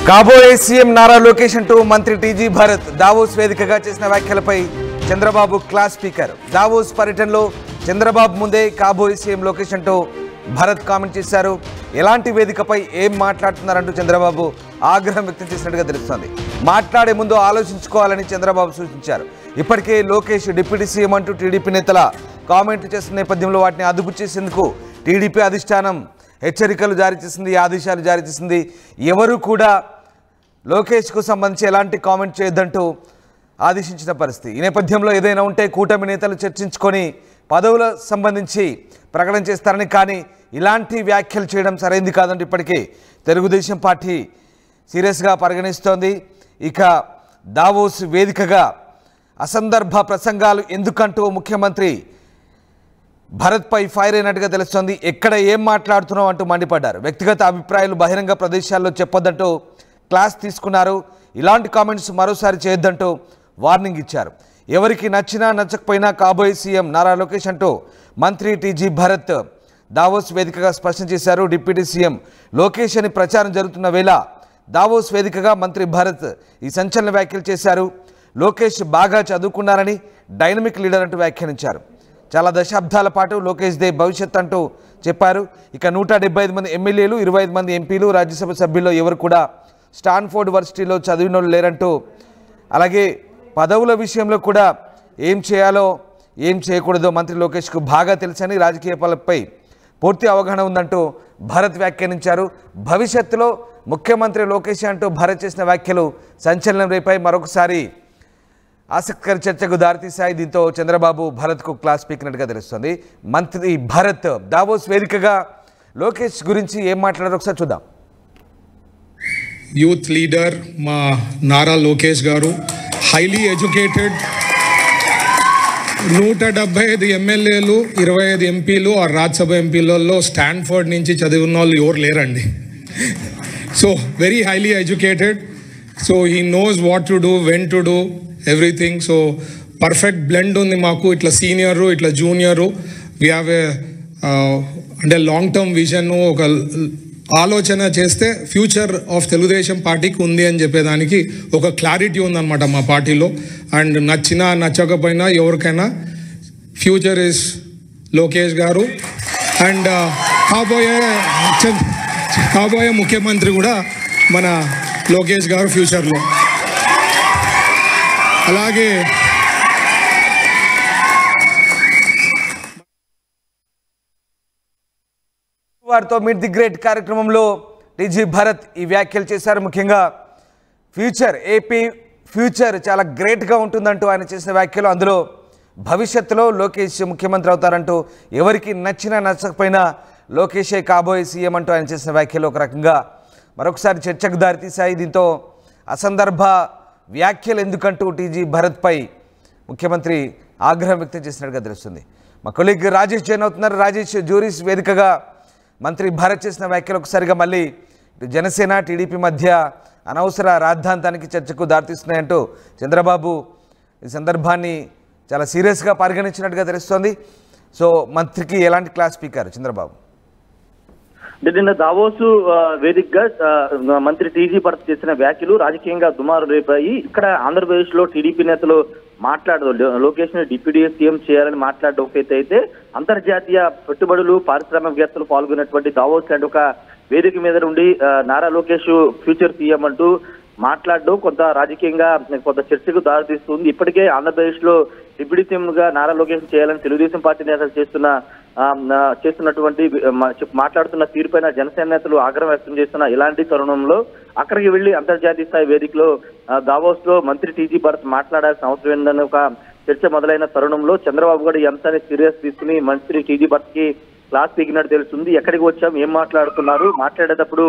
కాబోయే సీఎం నారా లోకేష్ అంటూ మంత్రి టీజీ భరత్ దావోస్ వేదికగా చేసిన వ్యాఖ్యలపై చంద్రబాబు క్లాస్ స్పీకర్. దావోస్ పర్యటనలో చంద్రబాబు ముందే కాబోయే సీఎం లోకేష్ అంటూ భరత్ కామెంట్ చేశారు. ఎలాంటి వేదికపై ఏం మాట్లాడుతున్నారంటూ చంద్రబాబు ఆగ్రహం వ్యక్తం చేసినట్టుగా తెలుస్తోంది. మాట్లాడే ముందు ఆలోచించుకోవాలని చంద్రబాబు సూచించారు. ఇప్పటికే లోకేష్ డిప్యూటీ సీఎం అంటూ టీడీపీ నేతల కామెంట్లు చేస్తున్న నేపథ్యంలో వాటిని అదుపు చేసేందుకు టీడీపీ అధిష్టానం హెచ్చరికలు జారీ చేసింది, ఆదేశాలు జారీ చేసింది. ఎవరు కూడా లోకేష్కు సంబంధించి ఎలాంటి కామెంట్ చేయొద్దంటూ ఆదేశించిన పరిస్థితి. ఈ నేపథ్యంలో ఏదైనా ఉంటే కూటమి నేతలు చర్చించుకొని పదవుల సంబంధించి ప్రకటన చేస్తారని, కానీ ఇలాంటి వ్యాఖ్యలు చేయడం సరైంది కాదంటే ఇప్పటికీ తెలుగుదేశం పార్టీ సీరియస్గా పరిగణిస్తోంది. ఇక దావోస్ వేదికగా అసందర్భ ప్రసంగాలు ఎందుకంటూ ముఖ్యమంత్రి భరత్పై ఫైర్ అయినట్టుగా తెలుస్తోంది. ఎక్కడ ఏం మాట్లాడుతున్నాం అంటూ మండిపడ్డారు. వ్యక్తిగత అభిప్రాయాలు బహిరంగ ప్రదేశాల్లో చెప్పొద్దంటూ క్లాస్ తీసుకున్నారు. ఇలాంటి కామెంట్స్ మరోసారి చేయొద్దంటూ వార్నింగ్ ఇచ్చారు. ఎవరికి నచ్చినా నచ్చకపోయినా కాబోయే సీఎం నారా లోకేష్ అంటూ మంత్రి టీజీ భరత్ దావోస్ వేదికగా స్పష్టం చేశారు. డిప్యూటీ సీఎం లోకేష్ అని ప్రచారం జరుగుతున్న వేళ దావోస్ వేదికగా మంత్రి భరత్ ఈ సంచలన వ్యాఖ్యలు చేశారు. లోకేష్ బాగా చదువుకున్నారని, డైనమిక్ లీడర్ అంటూ వ్యాఖ్యానించారు. చాలా దశాబ్దాల పాటు లోకేష్ దే భవిష్యత్ అంటూ చెప్పారు. ఇక 175 మంది ఎమ్మెల్యేలు, 25 మంది ఎంపీలు, రాజ్యసభ సభ్యుల్లో ఎవరు కూడా స్టాన్ఫోర్డ్ యూనివర్సిటీలో చదివిన వాళ్ళు లేరంటూ, అలాగే పదవుల విషయంలో కూడా ఏం చేయాలో ఏం చేయకూడదో మంత్రి లోకేష్కు బాగా తెలుసని, రాజకీయ పదవులపై పూర్తి అవగాహన ఉందంటూ భరత్ వ్యాఖ్యానించారు. భవిష్యత్తులో ముఖ్యమంత్రి లోకేష్ అంటూ భరత్ చేసిన వ్యాఖ్యలు సంచలనం రేపై మరొకసారి ఆసక్తికర చర్చకు దారితీశాయి. దీంతో చంద్రబాబు భరత్కు క్లాస్ పీకినట్టుగా తెలుస్తుంది. మంత్రి భరత్ దావోస్ వేదికగా లోకేష్ గురించి ఏం మాట్లాడారో ఒకసారి చూద్దాం. యూత్ లీడర్ మా నారా లోకేష్ గారు హైలీ ఎడ్యుకేటెడ్, 175 ఎమ్మెల్యేలు, 25 ఎంపీలు ఆ రాజ్యసభ ఎంపీలలో స్టాన్ఫోర్డ్ నుంచి చదివిన వాళ్ళు ఎవరు లేరండి. So very highly educated, so he knows what to do, when to do everything. So perfect blend ఉంది మాకు, ఇట్లా సీనియరు ఇట్లా జూనియరు. వీ హ్యావ్ ఏ అంటే లాంగ్ టర్మ్ విజన్, ఒక ఆలోచన చేస్తే ఫ్యూచర్ ఆఫ్ తెలుగుదేశం పార్టీకి ఉంది అని చెప్పేదానికి ఒక క్లారిటీ ఉందన్నమాట మా పార్టీలో. అండ్ నచ్చినా నచ్చకపోయినా ఎవరికైనా ఫ్యూచర్ ఇస్ లోకేష్ గారు. అండ్ కాబోయే ముఖ్యమంత్రి కూడా మన లోకేష్ గారు ఫ్యూచర్లో. అలాగే వారితో మీట్ ది గ్రేట్ కార్యక్రమంలో టీజీ భరత్ ఈ వ్యాఖ్యలు చేశారు. ముఖ్యంగా ఫ్యూచర్, ఏపీ ఫ్యూచర్ చాలా గ్రేట్గా ఉంటుందంటూ ఆయన చేసిన వ్యాఖ్యలు. అందులో భవిష్యత్తులో లోకేష్ ముఖ్యమంత్రి అవుతారంటూ, ఎవరికి నచ్చినా నచ్చకపోయినా లోకేషే కాబోయే సీఎం అంటూ ఆయన చేసిన వ్యాఖ్యలు ఒక రకంగా మరొకసారి చర్చకు దారితీశాయి. దీంతో అసందర్భ వ్యాఖ్యలు ఎందుకంటూ టీజీ భరత్పై ముఖ్యమంత్రి ఆగ్రహం వ్యక్తం చేసినట్టుగా తెలుస్తుంది. మా కొలీగ్ రాజేష్ జైన్ అవుతున్నారు. రాజేష్, జ్యూరీస్ వేదికగా మంత్రి భరత్ చేసిన వ్యాఖ్యలు ఒకసారిగా మళ్ళీ జనసేన టీడీపీ మధ్య అనవసర రాద్ధాంతానికి చర్చకు దారితీస్తున్నాయంటూ చంద్రబాబు ఈ సందర్భాన్ని చాలా సీరియస్గా పరిగణించినట్టుగా తెలుస్తోంది. సో మంత్రికి ఎలాంటి క్లాస్ స్పీకర్ చంద్రబాబు? నిన్న దావోస్ వేదికగా మంత్రి టీజీ భరత్ చేసిన వ్యాఖ్యలు రాజకీయంగా దుమారు రేపాయి. ఇక్కడ ఆంధ్రప్రదేశ్ లో టీడీపీ నేతలు లోకేష్ ని డిప్యూటీ సీఎం చేయాలని మాట్లాడడం ఒక అయితే, అంతర్జాతీయ పెట్టుబడులు, పారిశ్రామికవేత్తలు పాల్గొన్నటువంటి దావోస్ లాంటి ఒక వేదిక మీద నుండి నారా లోకేష్ ఫ్యూచర్ సీఎం అంటూ మాట్లాడడం కొంత రాజకీయంగా కొంత చర్చకు దారితీస్తుంది. ఇప్పటికే ఆంధ్రప్రదేశ్ లో డిప్యూటీ సీఎం గా నారా లోకేష్ చేయాలని తెలుగుదేశం పార్టీ నేతలు చేస్తున్నటువంటి మాట్లాడుతున్న తీరుపైన జనసేన నేతలు ఆగ్రహం వ్యక్తం చేస్తున్న ఇలాంటి తరుణంలో అక్కడికి వెళ్లి అంతర్జాతీయ స్థాయి వేదికలో దావోస్ లో మంత్రి టీజీ భరత్ మాట్లాడాల్సిన అవసరం ఏందని ఒక చర్చ మొదలైన తరుణంలో చంద్రబాబు గారు ఈ అంశాన్ని సీరియస్ తీసుకుని మంత్రి టీజీ భరత్ కి క్లాస్ పీకినట్టు తెలుస్తుంది. ఎక్కడికి వచ్చాం, ఏం మాట్లాడుతున్నారు, మాట్లాడేటప్పుడు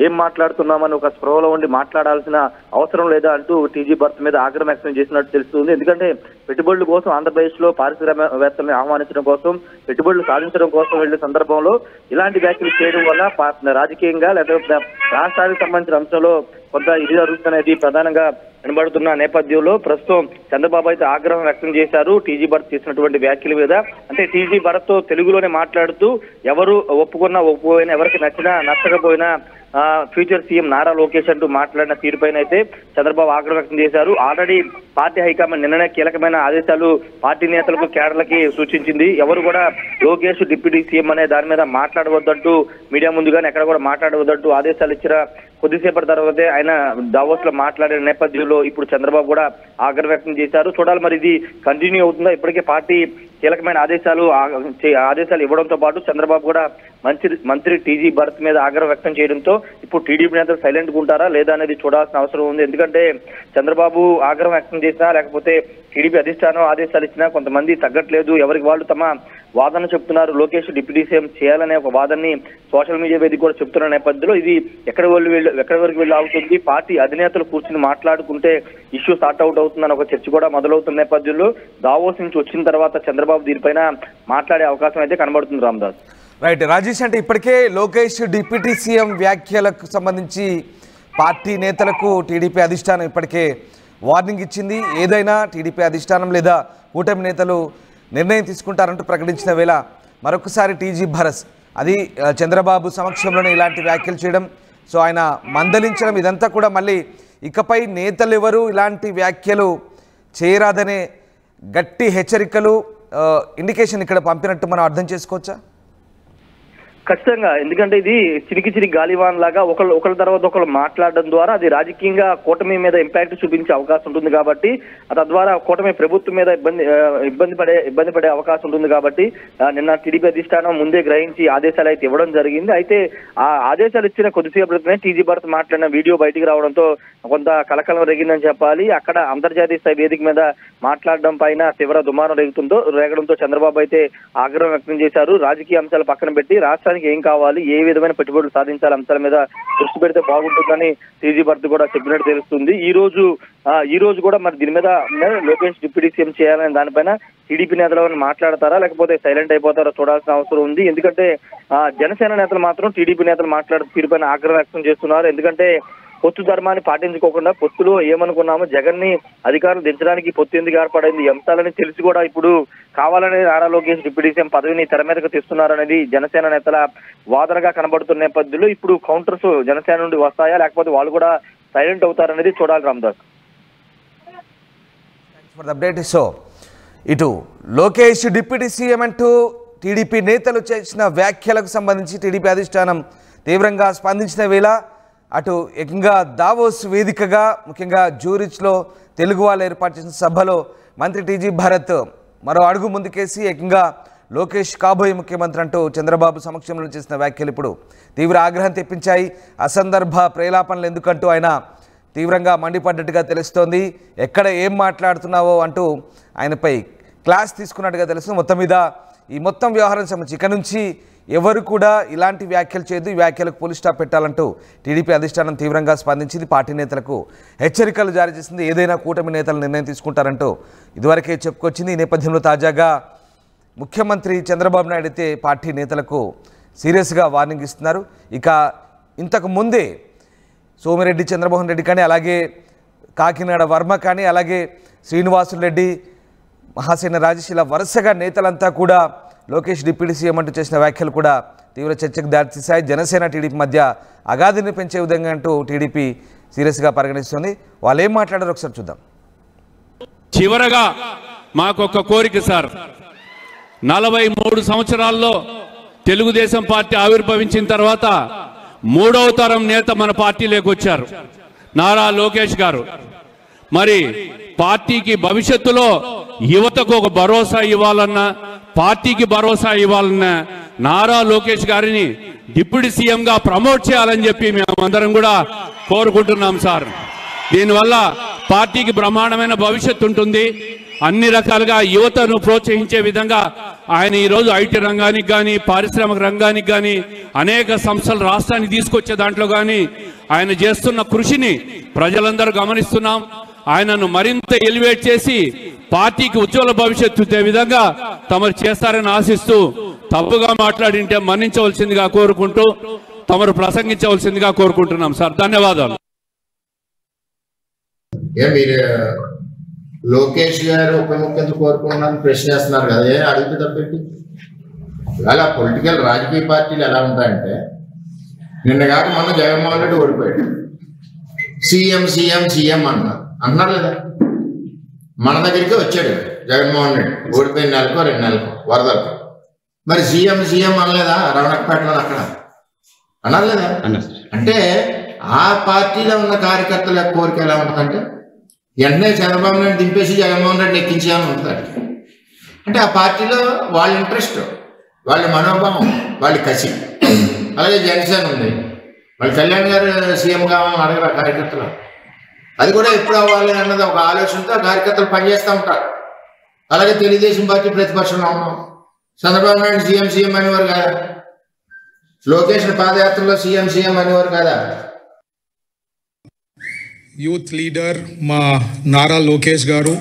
ఏం మాట్లాడుతున్నామని ఒక స్పృహలో ఉండి మాట్లాడాల్సిన అవసరం లేదా అంటూ టీజీ భరత్ మీద ఆగ్రహం వ్యక్తం చేసినట్టు తెలుస్తుంది. ఎందుకంటే పెట్టుబడుల కోసం ఆంధ్రప్రదేశ్ లో పారిశ్రామికవేత్తల్ని ఆహ్వానించడం కోసం, పెట్టుబడులు సాధించడం కోసం వెళ్లే సందర్భంలో ఇలాంటి వ్యాఖ్యలు చేయడం వల్ల రాజకీయంగా లేదా రాష్ట్రానికి సంబంధించిన అంశంలో కొంత ఇది జరుగుతున్నది ప్రధానంగా వినబడుతున్న నేపథ్యంలో ప్రస్తుతం చంద్రబాబు అయితే ఆగ్రహం వ్యక్తం చేశారు టీజీ భరత్ చేసినటువంటి వ్యాఖ్యల మీద. అంటే టీజీ భరత్ తో తెలుగులోనే మాట్లాడుతూ ఎవరు ఒప్పుకున్నా ఒప్పుకోయినా, ఎవరికి నచ్చినా నచ్చకపోయినా ఫ్యూచర్ సీఎం నారా లోకేష్ అంటూ మాట్లాడిన తీరుపైన అయితే చంద్రబాబు ఆగ్రహం వ్యక్తం చేశారు. ఆల్రెడీ పార్టీ హైకమాండ్ నిన్ననే కీలకమైన ఆదేశాలు పార్టీ నేతలకు కేడర్లకి సూచించింది. ఎవరు కూడా లోకేష్ డిప్యూటీ సీఎం అనే దాని మీద మాట్లాడవద్దంటూ మీడియా ముందుగానే ఎక్కడ కూడా మాట్లాడవద్దంటూ ఆదేశాలు ఇచ్చిన కొద్దిసేపటి తర్వాతే ఆయన దావోస్ లో మాట్లాడిన నేపథ్యంలో ఇప్పుడు చంద్రబాబు కూడా ఆగ్రహం వ్యక్తం చేశారు. చూడాలి మరి ఇది కంటిన్యూ అవుతుందా. ఇప్పటికే పార్టీ కీలకమైన ఆదేశాలు ఇవ్వడంతో పాటు చంద్రబాబు కూడా మంత్రి టీజీ భరత్ మీద ఆగ్రహం వ్యక్తం చేయడంతో ఇప్పుడు టీడీపీ నేతలు సైలెంట్ గా ఉంటారా లేదా అనేది చూడాల్సిన అవసరం ఉంది. ఎందుకంటే చంద్రబాబు ఆగ్రహం వ్యక్తం చేసినా లేకపోతే టీడీపీ అధిష్టానం ఆదేశాలు ఇచ్చినా కొంతమంది తగ్గట్లేదు, ఎవరికి వాళ్ళు తమ వాదన చెప్తున్నారు. లోకేష్ డిప్యూటీ సీఎం చేయాలనే ఒక వాదనని సోషల్ మీడియా వేదిక కూడా చెప్తున్న నేపథ్యంలో ఇది ఎక్కడి వరకు వెళ్ళి ఆగుతుంది, పార్టీ అధినేతలు కూర్చుని మాట్లాడుకుంటే ఇష్యూ సార్ట్ అవుట్ అవుతుందని ఒక చర్చ కూడా మొదలవుతున్న నేపథ్యంలో దావోస్ నుంచి వచ్చిన తర్వాత చంద్రబాబు దీనిపైన మాట్లాడే అవకాశం అయితే కనబడుతుంది. రామదాస్ రైట్. రాజేష్, అంటే ఇప్పటికే లోకేష్ డిప్యూటీ సీఎం వ్యాఖ్యలకు సంబంధించి పార్టీ నేతలకు టీడీపీ అధిష్టానం ఇప్పటికే వార్నింగ్ ఇచ్చింది. ఏదైనా టీడీపీ అధిష్టానం లేదా కూటమి నేతలు నిర్ణయం తీసుకుంటారంటూ ప్రకటించిన వేళ మరొకసారి టీజీ భరత్ అది చంద్రబాబు సమక్షంలోనే ఇలాంటి వ్యాఖ్యలు చేయడం, సో ఆయన మందలించడం, ఇదంతా కూడా మళ్ళీ ఇకపై నేతలు ఎవరు ఇలాంటి వ్యాఖ్యలు చేయరాదనే గట్టి హెచ్చరికలు ఇండికేషన్ ఇక్కడ పంపినట్టు మనం అర్థం చేసుకోవచ్చా? ఖచ్చితంగా. ఎందుకంటే ఇది చిరికి గాలివాన్ లాగా ఒకళ్ళ తర్వాత ఒకళ్ళు మాట్లాడడం ద్వారా అది రాజకీయంగా కూటమి మీద ఇంపాక్ట్ చూపించే అవకాశం ఉంటుంది కాబట్టి తద్వారా కూటమి ప్రభుత్వం మీద ఇబ్బంది పడే అవకాశం ఉంటుంది కాబట్టి నిన్న టీడీపీ అధిష్టానం ముందే గ్రహించి ఆదేశాలు అయితే ఇవ్వడం జరిగింది. అయితే ఆ ఆదేశాలు ఇచ్చిన కొద్దిసేపటినే టీజీ భరత్ మాట్లాడిన వీడియో బయటికి రావడంతో కొంత కలకలం రేగిందని చెప్పాలి. అక్కడ అంతర్జాతీయ స్థాయి వేదిక మీద మాట్లాడడం పైన తీవ్ర దుమారం రేగడంతో చంద్రబాబు అయితే ఆగ్రహం వ్యక్తం చేశారు. రాజకీయ అంశాలు పక్కన పెట్టి రాష్ట్రానికి ఏం కావాలి, ఏ విధమైన పెట్టుబడులు సాధించాలి అంశాల మీద దృష్టి పెడితే బాగుంటుందని టీజీ భరత్ కూడా చెప్పినట్టు తెలుస్తుంది. ఈ రోజు కూడా మరి దీని మీద లోకేష్ డిప్యూటీ సీఎం చేయాలనే దానిపైన టీడీపీ నేతలు మాట్లాడతారా లేకపోతే సైలెంట్ అయిపోతారా చూడాల్సిన అవసరం ఉంది. ఎందుకంటే జనసేన నేతలు మాత్రం టీడీపీ నేతలు మాట్లాడే తీరుపైన ఆగ్రహం వ్యక్తం చేస్తున్నారు. ఎందుకంటే పొత్తు ధర్మాన్ని పాటించుకోకుండా పొత్తులో ఏమనుకున్నామో జగన్ ని అధికారులు దించడానికి పొత్తు ఎందుకు ఏర్పడింది, అంశాలని తెలిసి కూడా ఇప్పుడు కావాలనే నారా లోకేష్ డిప్యూటీ సీఎం పదవిని తెర మీదకు తెస్తున్నారనేది జనసేన నేతల వాదనగా కనబడుతున్న నేపథ్యంలో ఇప్పుడు కౌంటర్స్ జనసేన నుండి వస్తాయా లేకపోతే వాళ్ళు కూడా సైలెంట్ అవుతారనేది చూడాలి. రామదాస్ సో ఇటు లోకేష్ డిప్యూటీ సీఎం అంటూ టీడీపీ నేతలు చేసిన వ్యాఖ్యలకు సంబంధించి టీడీపీ అధిష్టానం తీవ్రంగా స్పందించిన వేళ అటు ఏకంగా దావోస్ వేదికగా ముఖ్యంగా జూరిచ్లో తెలుగు వాళ్ళు ఏర్పాటు చేసిన సభలో మంత్రి టీజీ భరత్ మరో అడుగు ముందుకేసి ఏకంగా లోకేష్ కాబోయే ముఖ్యమంత్రి అంటూ చంద్రబాబు సమక్షంలో చేసిన వ్యాఖ్యలు ఇప్పుడు తీవ్ర ఆగ్రహం తెప్పించాయి. అసందర్భ ప్రేలాపనలు ఎందుకంటూ ఆయన తీవ్రంగా మండిపడ్డట్టుగా తెలుస్తోంది. ఎక్కడ ఏం మాట్లాడుతున్నావో అంటూ ఆయనపై క్లాస్ తీసుకున్నట్టుగా తెలుస్తుంది. మొత్తం మీద ఈ మొత్తం వ్యవహారం సంబంధించి ఇక నుంచి ఎవరు కూడా ఇలాంటి వ్యాఖ్యలు చేయొద్దు, ఈ వ్యాఖ్యలకు పోలీస్ స్టాప్ పెట్టాలంటూ టీడీపీ అధిష్టానం తీవ్రంగా స్పందించింది. పార్టీ నేతలకు హెచ్చరికలు జారీ చేసింది. ఏదైనా కూటమి నేతలు నిర్ణయం తీసుకుంటారంటూ ఇదివరకే చెప్పుకొచ్చింది. ఈ నేపథ్యంలో తాజాగా ముఖ్యమంత్రి చంద్రబాబు నాయుడు అయితే పార్టీ నేతలకు సీరియస్గా వార్నింగ్ ఇస్తున్నారు. ఇక ఇంతకు ముందే సోమిరెడ్డి చంద్రమోహన్ రెడ్డి కానీ అలాగే కాకినాడ వర్మ కానీ అలాగే శ్రీనివాసులు రెడ్డి మహాసేన రాజేష్ ఇలా వరుసగా నేతలంతా కూడా లోకేష్ డిప్యూటీ సీఎం అంటూ చేసిన వ్యాఖ్యలు కూడా తీవ్ర చర్చకు దారితీశాయి. జనసేన టీడీపీ మధ్య అగాధిని పెంచే విధంగా అంటూ టీడీపీ సీరియస్గా పరిగణిస్తుంది. వాళ్ళు ఏం మాట్లాడారో ఒకసారి చూద్దాం. చివరగా మాకొక కోరిక సార్, 43 సంవత్సరాల్లో తెలుగుదేశం పార్టీ ఆవిర్భవించిన తర్వాత 3వ తరం నేత మన పార్టీలోకి వచ్చారు నారా లోకేష్ గారు. మరి పార్టీకి భవిష్యత్తులో యువతకు ఒక భరోసా ఇవ్వాలన్నా పార్టీకి భరోసా ఇవ్వాలన్నా నారా లోకేష్ గారిని డిప్యూటీ సీఎంగా ప్రమోట్ చేయాలని చెప్పి మేమందరం కూడా కోరుకుంటున్నాం సార్. దీనివల్ల పార్టీకి బ్రహ్మాండమైన భవిష్యత్తు ఉంటుంది. అన్ని రకాలుగా యువతను ప్రోత్సహించే విధంగా ఆయన ఈరోజు ఐటీ రంగానికి కానీ పారిశ్రామిక రంగానికి కానీ అనేక సంస్థలు రాష్ట్రానికి తీసుకొచ్చే దాంట్లో కానీ ఆయన చేస్తున్న కృషిని ప్రజలందరూ గమనిస్తున్నాం. ఆయనను మరింత ఎలివేట్ చేసి పార్టీకి ఉజ్వల భవిష్యత్తు ఇచ్చే విధంగా తమరు చేస్తారని ఆశిస్తూ తప్పుగా మాట్లాడింటే మన్నించవలసిందిగా కోరుకుంటూ తమరు ప్రసంగించవలసిందిగా కోరుకుంటున్నాం సార్. ధన్యవాదాలు. లోకేష్ గారు ఉప ముఖ్యమంత్రి కోరుకున్నారని ప్రశ్న చేస్తున్నారు కదా, ఏ అడిగితే తప్పేంటి? ఇవాళ పొలిటికల్ రాజకీయ పార్టీలు ఎలా ఉంటాయంటే నిన్న కాక మొన్న జగన్మోహన్ రెడ్డి ఓడిపోయాడు. సీఎం సీఎం సీఎం అంటున్నారు లేదా? మన దగ్గరికి వచ్చాడు జగన్మోహన్ రెడ్డి ఓడిపోయిన నెలకో 2 నెలలకు వరదలకు. మరి సీఎం సీఎం అనలేదా? రమణపేటలో అక్కడ అన్నారు లేదా? అంటే ఆ పార్టీలో ఉన్న కార్యకర్తల కోరిక ఎలా ఉంటుందంటే వెంటనే చంద్రబాబు నాయుడు దింపేసి జగన్మోహన్ రెడ్డి ఎక్కించాలని ఉంటుంది. అంటే ఆ పార్టీలో వాళ్ళ ఇంట్రెస్ట్, వాళ్ళ మనోభావం, వాళ్ళ కసి. అలాగే జనసేన ఉంది, మళ్ళీ కళ్యాణ్ గారు సీఎం కావాలని అడగరు కార్యకర్తలు. అది కూడా ఎప్పుడు అవ్వాలి అన్నది ఒక ఆలోచనతో కార్యకర్తలు పనిచేస్తూ ఉంటారు. అలాగే తెలుగుదేశం పార్టీ ప్రతిపక్షంలో ఉన్నాం. చంద్రబాబు నాయుడు సీఎం సీఎం అనేవారు కదా, లోకేష్ పాదయాత్రలో సీఎం సీఎం అనేవారు కదా. యూత్ లీడర్ మా నారా లోకేష్ గారు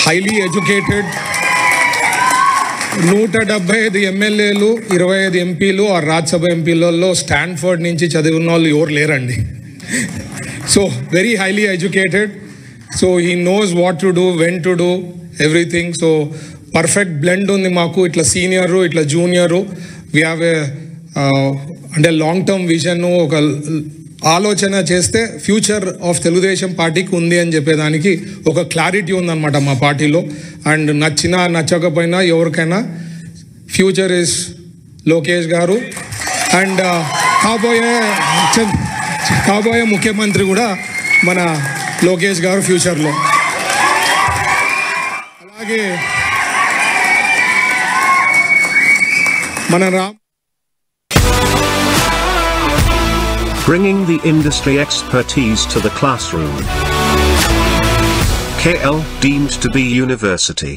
హైలీ ఎడ్యుకేటెడ్, 175 ఎమ్మెల్యేలు 25 ఎంపీలు ఆ రాజ్యసభ ఎంపీలలో స్టాన్ఫర్డ్ నుంచి చదివిన వాళ్ళు ఎవరు లేరండి. So very highly educated. So he knows what to do, when to do everything. So perfect blend ఉంది మాకు, ఇట్లా సీనియరు ఇట్లా జూనియరు. వీ హ్యావ్ ఏ అంటే లాంగ్ టర్మ్ విజన్, ఒక ఆలోచన చేస్తే ఫ్యూచర్ ఆఫ్ తెలుగుదేశం పార్టీకి ఉంది అని చెప్పేదానికి ఒక క్లారిటీ ఉందన్నమాట మా పార్టీలో. అండ్ నచ్చినా నచ్చకపోయినా ఎవరికైనా ఫ్యూచర్ ఇస్ లోకేష్ గారు. అండ్ కాబోయే ముఖ్యమంత్రి కూడా మన లోకేష్ గారు ఫ్యూచర్లో. అలాగే మన bringing the industry expertise to the classroom. KL deemed to be university.